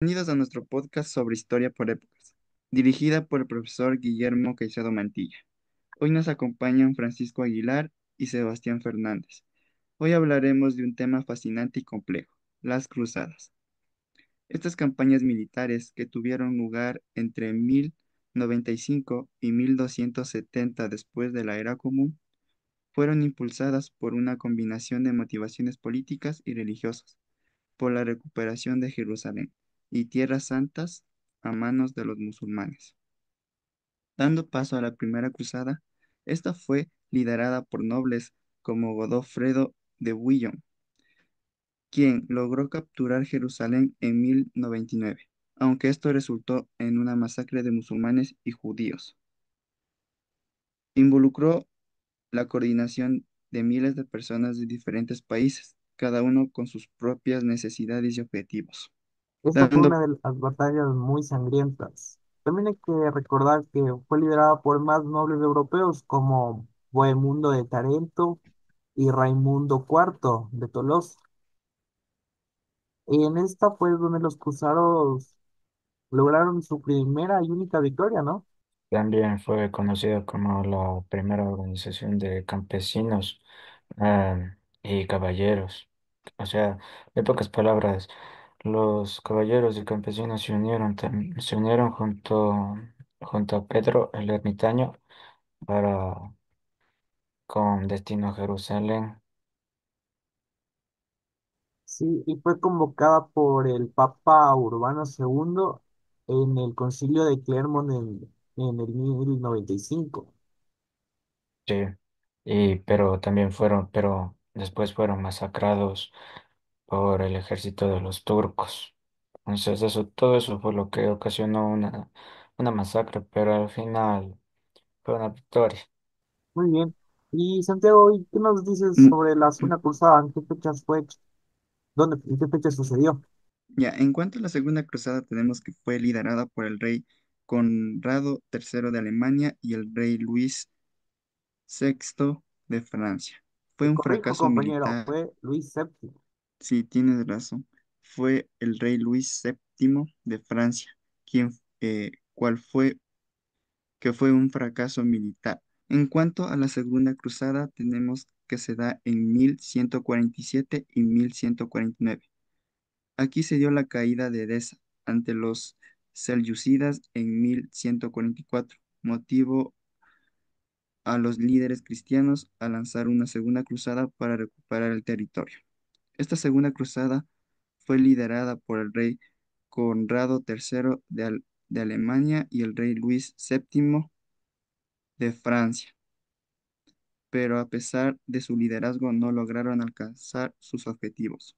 Bienvenidos a nuestro podcast sobre historia por épocas, dirigida por el profesor Guillermo Caicedo Mantilla. Hoy nos acompañan Francisco Aguilar y Sebastián Fernández. Hoy hablaremos de un tema fascinante y complejo, las cruzadas. Estas campañas militares que tuvieron lugar entre 1095 y 1270 después de la era común fueron impulsadas por una combinación de motivaciones políticas y religiosas por la recuperación de Jerusalén y tierras santas a manos de los musulmanes. Dando paso a la Primera Cruzada, esta fue liderada por nobles como Godofredo de Bouillon, quien logró capturar Jerusalén en 1099, aunque esto resultó en una masacre de musulmanes y judíos. Involucró la coordinación de miles de personas de diferentes países, cada uno con sus propias necesidades y objetivos. Esta fue Dando una de las batallas muy sangrientas. También hay que recordar que fue liderada por más nobles europeos como Bohemundo de Tarento y Raimundo IV de Tolosa. Y en esta fue donde los cruzados lograron su primera y única victoria, ¿no? También fue conocida como la primera organización de campesinos y caballeros. O sea, en pocas palabras, los caballeros y campesinos se unieron junto a Pedro el Ermitaño para, con destino a Jerusalén. Sí, y fue convocada por el Papa Urbano II en el Concilio de Clermont en el 1095. Sí, pero después fueron masacrados por el ejército de los turcos. Entonces todo eso fue lo que ocasionó una masacre, pero al final fue una victoria. Muy bien. Y Santiago, ¿y qué nos dices sobre la Segunda Cruzada? ¿En qué fechas fue? ¿Dónde, en qué fecha sucedió? Ya, en cuanto a la Segunda Cruzada, tenemos que fue liderada por el rey Conrado III de Alemania y el rey Luis VI de Francia. Fue Te un corrijo, fracaso compañero, militar, fue Luis VII. si tienes razón. Fue el rey Luis VII de Francia, quien, cual fue, que fue un fracaso militar. En cuanto a la Segunda Cruzada, tenemos que se da en 1147 y 1149. Aquí se dio la caída de Edesa ante los selyúcidas en 1144, motivo a los líderes cristianos a lanzar una segunda cruzada para recuperar el territorio. Esta segunda cruzada fue liderada por el rey Conrado III de Alemania y el rey Luis VII de Francia, pero a pesar de su liderazgo no lograron alcanzar sus objetivos.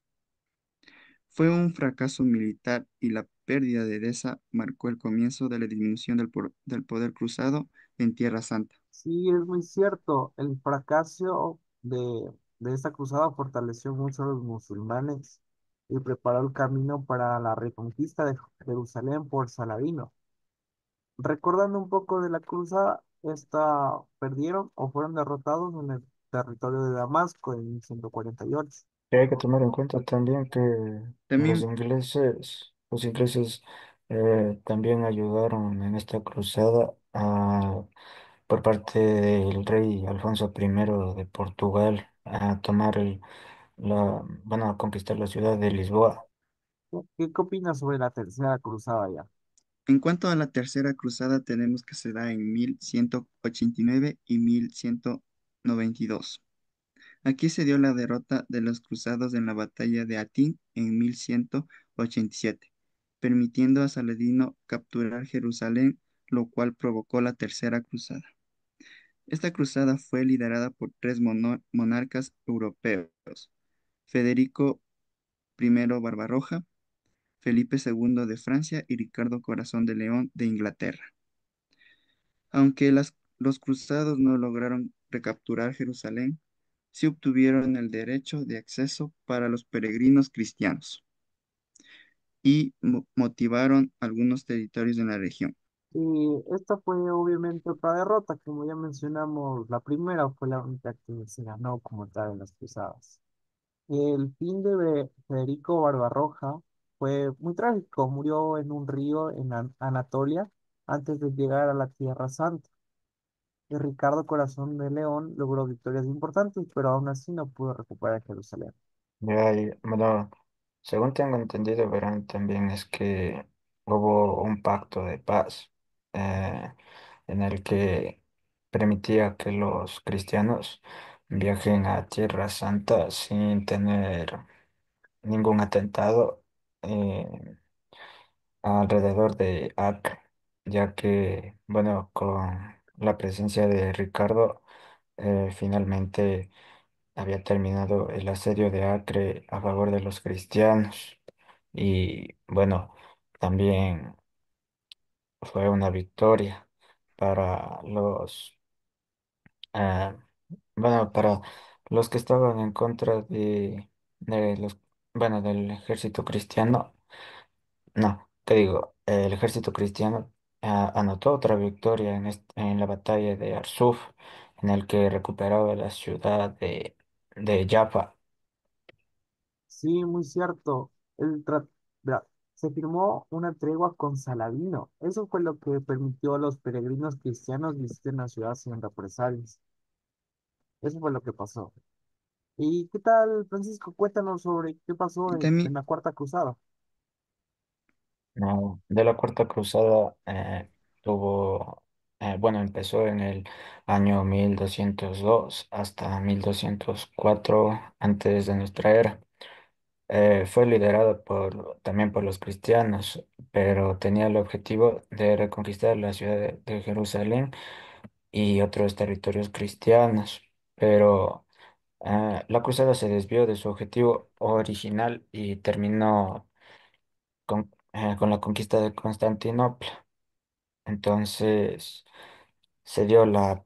Fue un fracaso militar y la pérdida de Edesa marcó el comienzo de la disminución del poder cruzado en Tierra Santa. Sí, es muy cierto. El fracaso de esta cruzada fortaleció mucho a los musulmanes y preparó el camino para la reconquista de Jerusalén por Saladino. Recordando un poco de la cruzada, esta perdieron o fueron derrotados en el territorio de Damasco en 1148. Y hay que tomar en cuenta también que También los ingleses también ayudaron en esta cruzada por parte del rey Alfonso I de Portugal a tomar bueno, a conquistar la ciudad de Lisboa. ¿Qué opinas sobre la tercera cruzada ya? en cuanto a la Tercera Cruzada, tenemos que se da en 1189 y 1192. Aquí se dio la derrota de los cruzados en la batalla de Atín en 1187, permitiendo a Saladino capturar Jerusalén, lo cual provocó la Tercera Cruzada. Esta cruzada fue liderada por tres monarcas europeos: Federico I Barbarroja, Felipe II de Francia y Ricardo Corazón de León de Inglaterra. Aunque los cruzados no lograron recapturar Jerusalén, sí obtuvieron el derecho de acceso para los peregrinos cristianos y motivaron algunos territorios en la región. Y esta fue obviamente otra derrota, como ya mencionamos, la primera fue la única que se ganó como tal en las cruzadas. El fin de Federico Barbarroja fue muy trágico. Murió en un río en Anatolia antes de llegar a la Tierra Santa. Y Ricardo Corazón de León logró victorias importantes, pero aún así no pudo recuperar Jerusalén. Ya, bueno, según tengo entendido, verán, también es que hubo un pacto de paz eh, en el que permitía que los cristianos viajen a Tierra Santa sin tener ningún atentado alrededor de Acre, ya que, bueno, con la presencia de Ricardo, finalmente había terminado el asedio de Acre a favor de los cristianos y, bueno, también fue una victoria para ah, para los que estaban en contra de los, bueno, del ejército cristiano. No, te digo, el ejército cristiano anotó otra victoria en la batalla de Arsuf, en el que recuperaba la ciudad de Jaffa. Sí, muy cierto. Verá, se firmó una tregua con Saladino. Eso fue lo que permitió a los peregrinos cristianos visiten la ciudad sin represalias. Eso fue lo que pasó. ¿Y qué tal, Francisco? Cuéntanos sobre qué pasó Y en también, la Cuarta Cruzada. No, de la Cuarta Cruzada bueno, empezó en el año 1202 hasta 1204 antes de nuestra era. Fue liderada también por los cristianos, pero tenía el objetivo de reconquistar la ciudad de Jerusalén y otros territorios cristianos. Pero la cruzada se desvió de su objetivo original y terminó con la conquista de Constantinopla. Entonces se dio la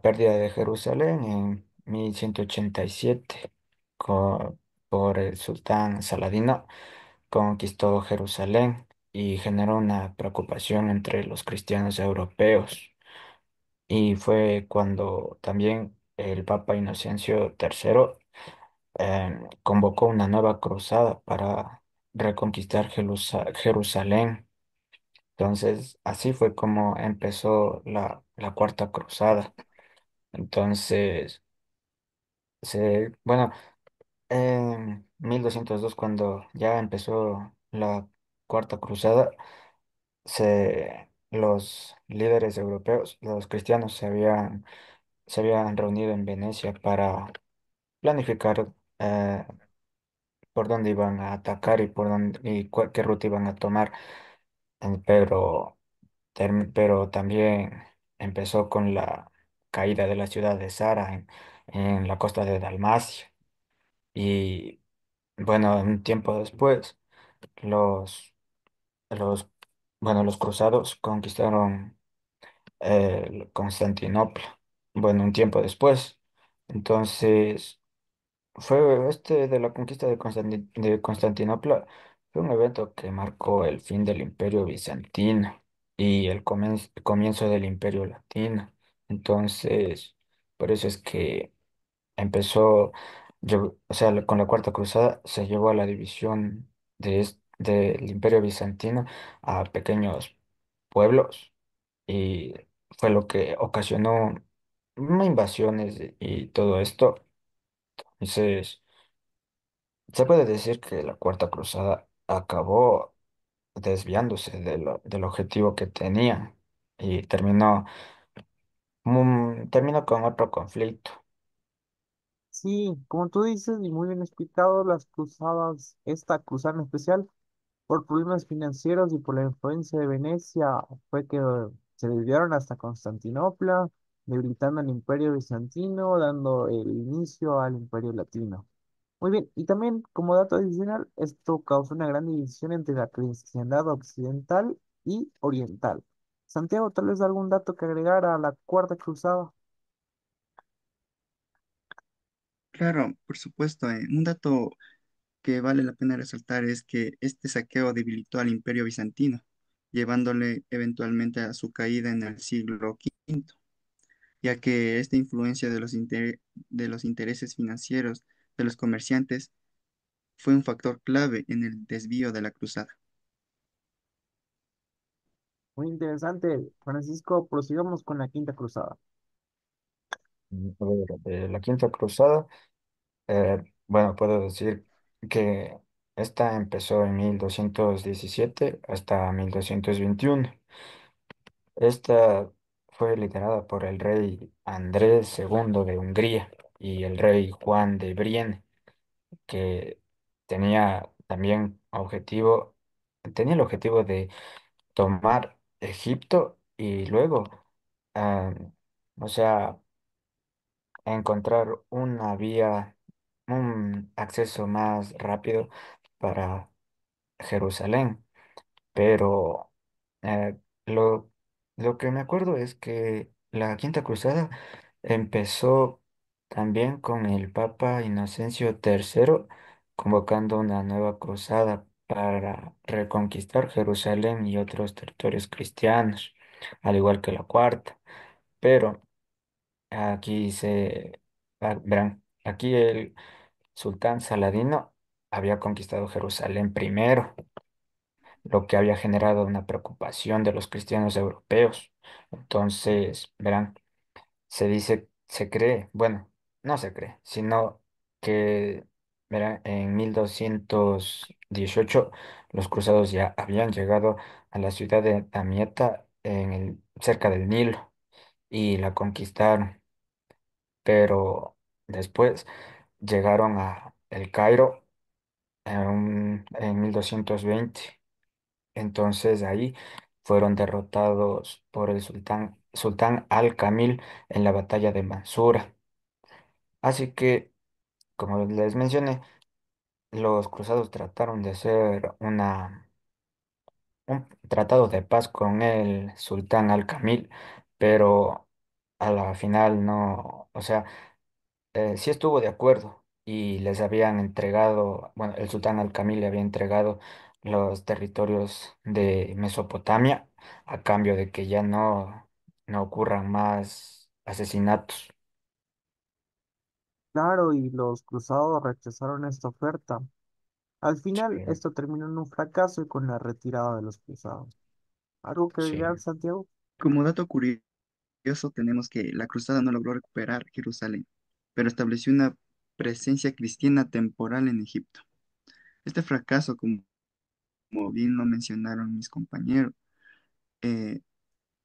pérdida de Jerusalén en 1187 por el sultán Saladino. Conquistó Jerusalén y generó una preocupación entre los cristianos europeos. Y fue cuando también el Papa Inocencio III convocó una nueva cruzada para reconquistar Jerusalén. Entonces, así fue como empezó la Cuarta Cruzada. Entonces, bueno, en 1202, cuando ya empezó la Cuarta Cruzada, los líderes europeos, los cristianos, se habían reunido en Venecia para planificar por dónde iban a atacar y qué ruta iban a tomar. Pero pero también empezó con la caída de la ciudad de Zara en la costa de Dalmacia. Y bueno, un tiempo después, los, los, los cruzados conquistaron Constantinopla. Bueno, un tiempo después. Entonces, fue este de la conquista de Constantinopla, fue un evento que marcó el fin del Imperio Bizantino y el comienzo del Imperio Latino. Entonces, por eso es que empezó, o sea, con la Cuarta Cruzada se llevó a la división del Imperio Bizantino a pequeños pueblos y fue lo que ocasionó invasiones y todo esto. Entonces, se puede decir que la Cuarta Cruzada acabó desviándose del objetivo que tenía y terminó con otro conflicto. Sí, como tú dices, y muy bien explicado, las cruzadas, esta cruzada en especial, por problemas financieros y por la influencia de Venecia, fue que se desviaron hasta Constantinopla, debilitando al Imperio Bizantino, dando el inicio al Imperio Latino. Muy bien, y también como dato adicional, esto causó una gran división entre la cristiandad occidental y oriental. Santiago, tal vez algún dato que agregar a la Cuarta Cruzada. claro, por supuesto, un dato que vale la pena resaltar es que este saqueo debilitó al Imperio Bizantino, llevándole eventualmente a su caída en el siglo V, ya que esta influencia de los intereses financieros de los comerciantes fue un factor clave en el desvío de la cruzada. Muy interesante, Francisco. Prosigamos con la Quinta Cruzada. A ver, de la Quinta Cruzada, bueno, puedo decir que esta empezó en 1217 hasta 1221. Esta fue liderada por el rey Andrés II de Hungría y el rey Juan de Brienne, que tenía también tenía el objetivo de tomar Egipto y luego, ah, o sea, encontrar una vía, un acceso más rápido para Jerusalén. Pero eh, lo, lo que me acuerdo es que la Quinta Cruzada empezó también con el Papa Inocencio III convocando una nueva cruzada para reconquistar Jerusalén y otros territorios cristianos, al igual que la cuarta. Pero verán, aquí el sultán Saladino había conquistado Jerusalén primero, lo que había generado una preocupación de los cristianos europeos. Entonces, verán, se cree, bueno, no se cree, sino que, verán, en 1218 los cruzados ya habían llegado a la ciudad de Damieta cerca del Nilo y la conquistaron, pero después llegaron a El Cairo en 1220. Entonces ahí fueron derrotados por el sultán Al-Kamil en la batalla de Mansura. Así que, como les mencioné, los cruzados trataron de hacer un tratado de paz con el sultán Al-Kamil, pero a la final no, o sea, sí estuvo de acuerdo y les habían entregado, bueno, el sultán Al-Kamil le había entregado los territorios de Mesopotamia a cambio de que ya no ocurran más asesinatos. Claro, y los cruzados rechazaron esta oferta. Al final, Sí, esto terminó en un fracaso y con la retirada de los cruzados. ¿Algo que sí. agregar, Santiago? Como dato curioso, tenemos que la cruzada no logró recuperar Jerusalén, pero estableció una presencia cristiana temporal en Egipto. Este fracaso, como bien lo mencionaron mis compañeros, eh,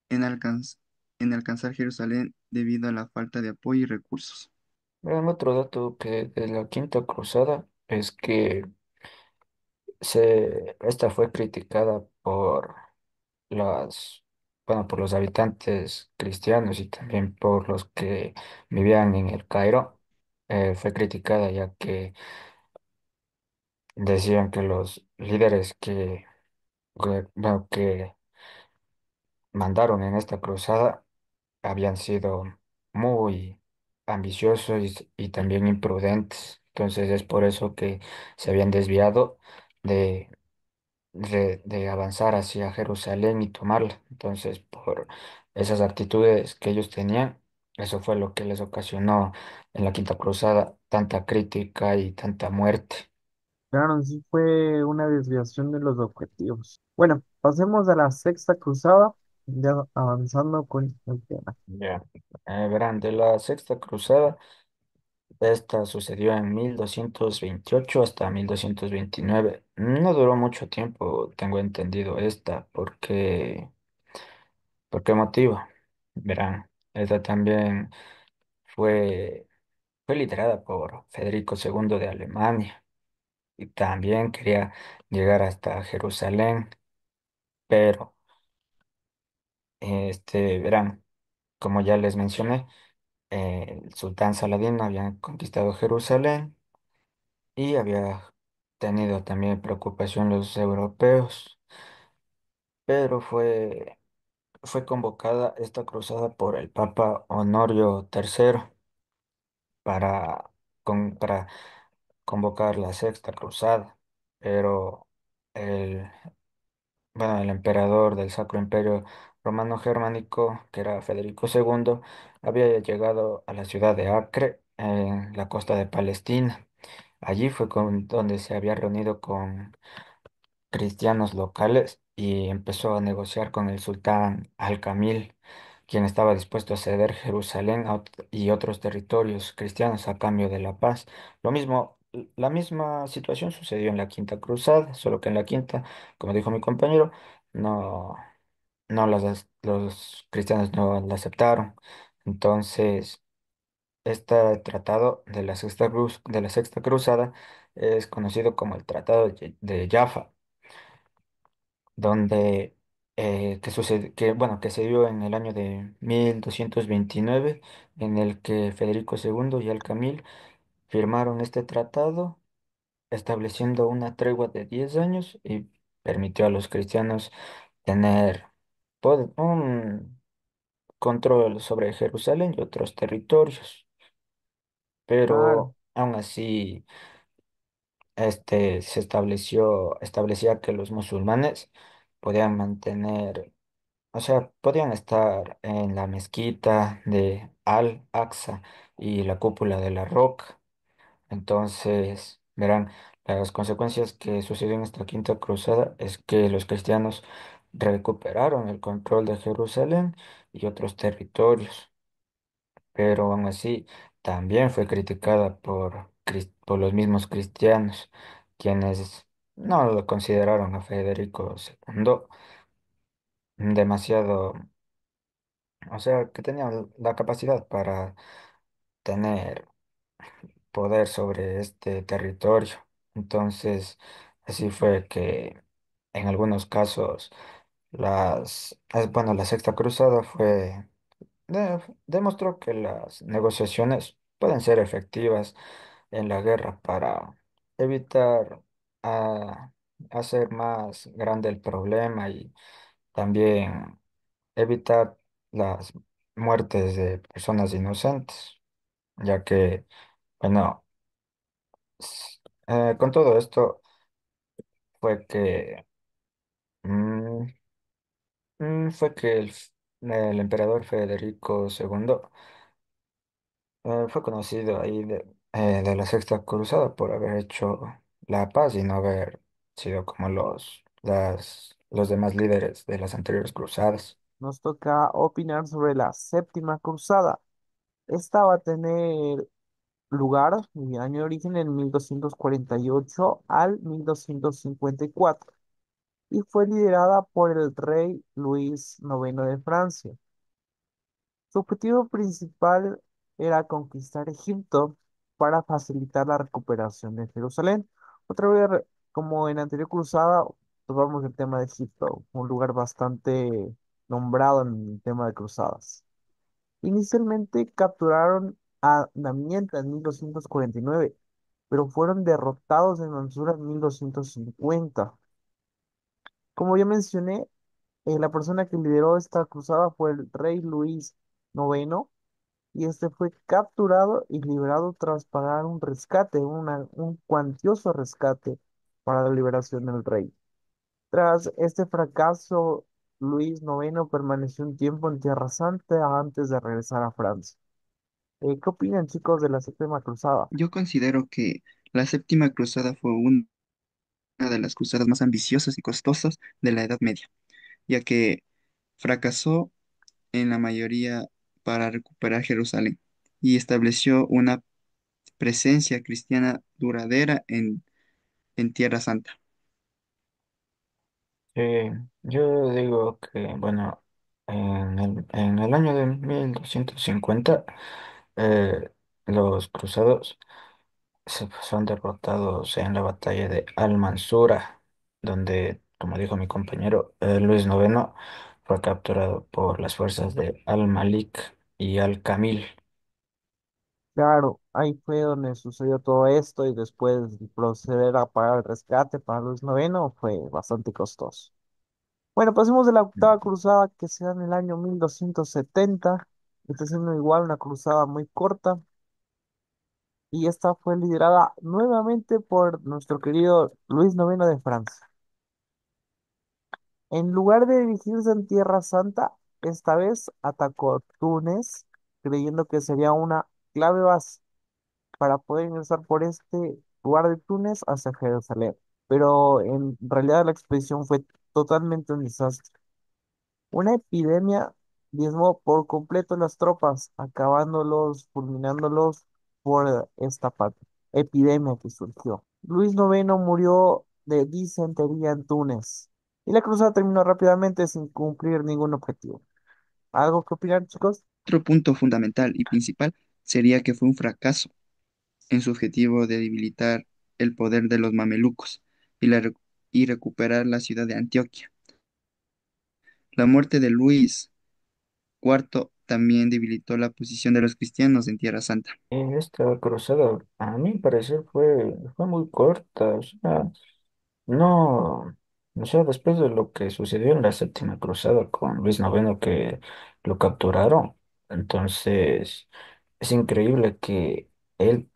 en, alcanz- en alcanzar Jerusalén debido a la falta de apoyo y recursos. Vean, otro dato que de la Quinta Cruzada es que esta fue criticada por las, bueno, por los habitantes cristianos y también por los que vivían en el Cairo. Fue criticada ya que decían que los líderes bueno, que mandaron en esta cruzada habían sido muy ambiciosos y también imprudentes. Entonces es por eso que se habían desviado de avanzar hacia Jerusalén y tomarla. Entonces, por esas actitudes que ellos tenían, eso fue lo que les ocasionó en la Quinta Cruzada tanta crítica y tanta muerte. Claro, sí fue una desviación de los objetivos. Bueno, pasemos a la Sexta Cruzada, ya avanzando con el tema. Ya. Verán, de la Sexta Cruzada, esta sucedió en 1228 hasta 1229. No duró mucho tiempo, tengo entendido esta, ¿por qué motivo? Verán, esta también fue fue liderada por Federico II de Alemania y también quería llegar hasta Jerusalén, pero verán, como ya les mencioné, el sultán Saladino había conquistado Jerusalén y había tenido también preocupación los europeos, pero fue convocada esta cruzada por el Papa Honorio III para, para convocar la Sexta Cruzada, pero el, el emperador del Sacro Imperio Romano Germánico, que era Federico II, había llegado a la ciudad de Acre, en la costa de Palestina, Allí fue donde se había reunido con cristianos locales y empezó a negociar con el sultán Al-Kamil, quien estaba dispuesto a ceder Jerusalén y otros territorios cristianos a cambio de la paz. Lo mismo, la misma situación sucedió en la Quinta Cruzada, solo que en la Quinta, como dijo mi compañero, no, los cristianos no la aceptaron. Entonces, este tratado de la de la Sexta Cruzada es conocido como el Tratado de Jaffa, donde que se dio en el año de 1229, en el que Federico II y Al-Kamil firmaron este tratado, estableciendo una tregua de 10 años y permitió a los cristianos tener un control sobre Jerusalén y otros territorios, Claro, pero aún así establecía que los musulmanes podían mantener. O sea, podían estar en la mezquita de Al-Aqsa y la cúpula de la Roca. Entonces, verán, las consecuencias que sucedió en esta quinta cruzada es que los cristianos recuperaron el control de Jerusalén y otros territorios, pero aún así también fue criticada por los mismos cristianos, quienes no lo consideraron a Federico II demasiado. O sea, que tenía la capacidad para tener poder sobre este territorio. Entonces, así fue que en algunos casos la Sexta Cruzada demostró que las negociaciones pueden ser efectivas en la guerra para evitar ah, hacer más grande el problema y también evitar las muertes de personas inocentes, ya que, bueno, con todo esto fue que, mm, fue que el emperador Federico II fue conocido ahí de la Sexta Cruzada por haber hecho la paz y no haber sido como los demás líderes de las anteriores cruzadas. nos toca opinar sobre la Séptima Cruzada. Esta va a tener lugar, mi año de origen, en 1248 al 1254 y fue liderada por el rey Luis IX de Francia. Su objetivo principal era conquistar Egipto para facilitar la recuperación de Jerusalén. Otra vez, como en la anterior cruzada, tomamos el tema de Egipto, un lugar bastante nombrado en el tema de cruzadas. Inicialmente capturaron a Damietta en 1249, pero fueron derrotados en Mansura en 1250. Como ya mencioné, la persona que lideró esta cruzada fue el rey Luis IX, y este fue capturado y liberado tras pagar un rescate, un cuantioso rescate para la liberación del rey. Tras este fracaso, Luis IX permaneció un tiempo en Tierra Santa antes de regresar a Francia. ¿Qué opinan, chicos, de la Séptima Cruzada? Yo considero que la Séptima Cruzada fue una de las cruzadas más ambiciosas y costosas de la Edad Media, ya que fracasó en la mayoría para recuperar Jerusalén y estableció una presencia cristiana duradera en Tierra Santa. Sí, yo digo que, bueno, en el año de 1250, eh, los cruzados son derrotados en la batalla de Al-Mansura, donde, como dijo mi compañero, Luis IX fue capturado por las fuerzas de Al-Malik y Al-Kamil. Claro, ahí fue donde sucedió todo esto y después proceder a pagar el rescate para Luis IX fue bastante costoso. Bueno, pasemos de la octava cruzada que se da en el año 1270. Está siendo igual una cruzada muy corta y esta fue liderada nuevamente por nuestro querido Luis IX de Francia. En lugar de dirigirse en Tierra Santa, esta vez atacó Túnez, creyendo que sería una clave base para poder ingresar por este. lugar de Túnez hacia Jerusalén. Pero en realidad la expedición fue totalmente un desastre. Una epidemia diezmó por completo las tropas, acabándolos, fulminándolos por esta epidemia que surgió. Luis IX murió de disentería en Túnez y la cruzada terminó rápidamente sin cumplir ningún objetivo. ¿Algo que opinar, chicos? Otro punto fundamental y principal sería que fue un fracaso en su objetivo de debilitar el poder de los mamelucos y, y recuperar la ciudad de Antioquia. La muerte de Luis IV también debilitó la posición de los cristianos en Tierra Santa. Esta cruzada, a mi parecer, fue muy corta. O sea, no, o sea, después de lo que sucedió en la séptima cruzada con Luis IX que lo capturaron, entonces es increíble que él,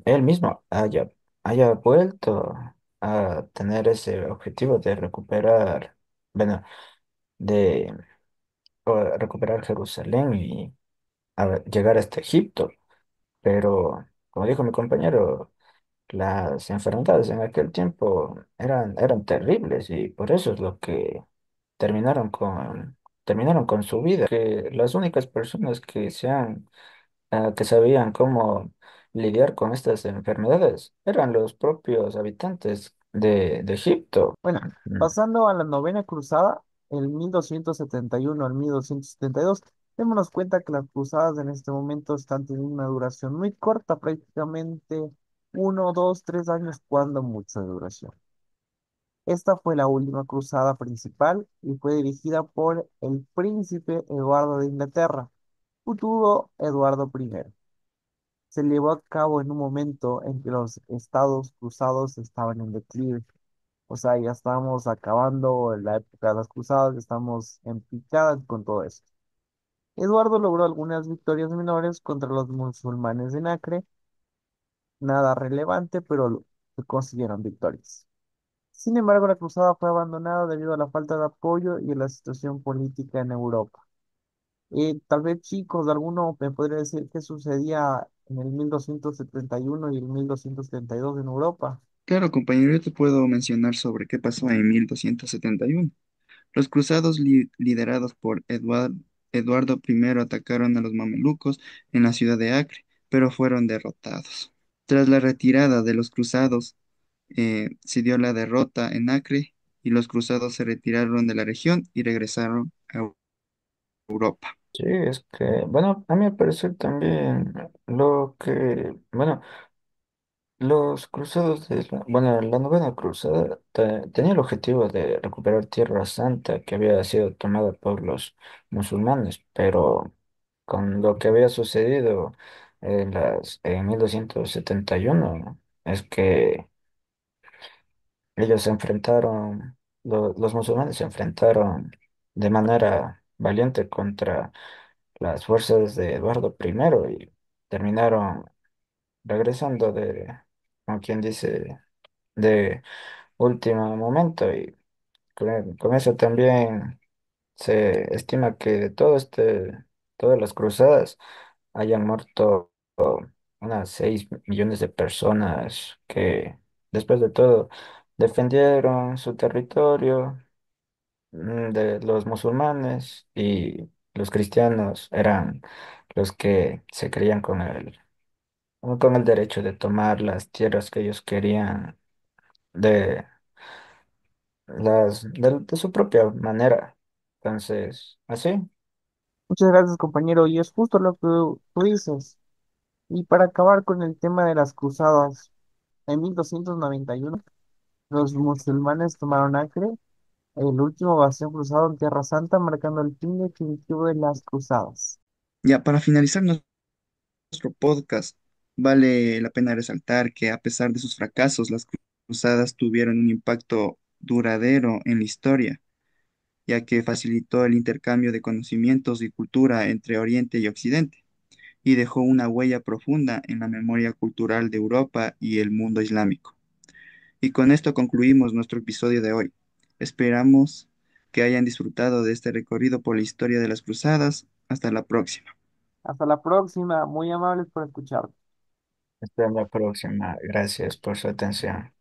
él mismo haya vuelto a tener ese objetivo de recuperar, bueno, de recuperar Jerusalén y llegar hasta Egipto. Pero, como dijo mi compañero, las enfermedades en aquel tiempo eran terribles y por eso es lo que terminaron terminaron con su vida. Que las únicas personas que sabían cómo lidiar con estas enfermedades eran los propios habitantes de Egipto. Bueno, pasando a la novena cruzada, el 1271 al 1272, démonos cuenta que las cruzadas en este momento están teniendo una duración muy corta, prácticamente 1, 2, 3 años, cuando mucho de duración. Esta fue la última cruzada principal y fue dirigida por el príncipe Eduardo de Inglaterra, futuro Eduardo I. Se llevó a cabo en un momento en que los estados cruzados estaban en declive. O sea, ya estamos acabando la época de las cruzadas, estamos en picada con todo esto. Eduardo logró algunas victorias menores contra los musulmanes en Acre, nada relevante, pero se consiguieron victorias. Sin embargo, la cruzada fue abandonada debido a la falta de apoyo y a la situación política en Europa. Tal vez, chicos, alguno me podría decir qué sucedía en el 1271 y el 1272 en Europa. Claro, compañero, yo te puedo mencionar sobre qué pasó en 1271. Los cruzados liderados por Eduardo I atacaron a los mamelucos en la ciudad de Acre, pero fueron derrotados. Tras la retirada de los cruzados, se dio la derrota en Acre y los cruzados se retiraron de la región y regresaron a Europa. Sí, es que, bueno, a mí me parece también bueno, los cruzados bueno, la novena cruzada tenía el objetivo de recuperar Tierra Santa que había sido tomada por los musulmanes, pero con lo que había sucedido en 1271 es que ellos se enfrentaron, los musulmanes se enfrentaron de manera valiente contra las fuerzas de Eduardo I y terminaron regresando como quien dice, de último momento y con eso también se estima que todas las cruzadas hayan muerto unas 6 millones de personas que después de todo defendieron su territorio de los musulmanes y los cristianos eran los que se creían con el derecho de tomar las tierras que ellos querían de, de su propia manera. Entonces, así. Muchas gracias, compañero, y es justo lo que tú dices. Y para acabar con el tema de las cruzadas, en 1291 los musulmanes tomaron Acre, el último bastión cruzado en Tierra Santa, marcando el fin definitivo de las cruzadas. Ya, para finalizar nuestro podcast, vale la pena resaltar que a pesar de sus fracasos, las cruzadas tuvieron un impacto duradero en la historia, ya que facilitó el intercambio de conocimientos y cultura entre Oriente y Occidente, y dejó una huella profunda en la memoria cultural de Europa y el mundo islámico. Y con esto concluimos nuestro episodio de hoy. Esperamos que hayan disfrutado de este recorrido por la historia de las cruzadas. Hasta la próxima. Hasta la próxima, muy amables por escuchar. Hasta la próxima. Gracias por su atención.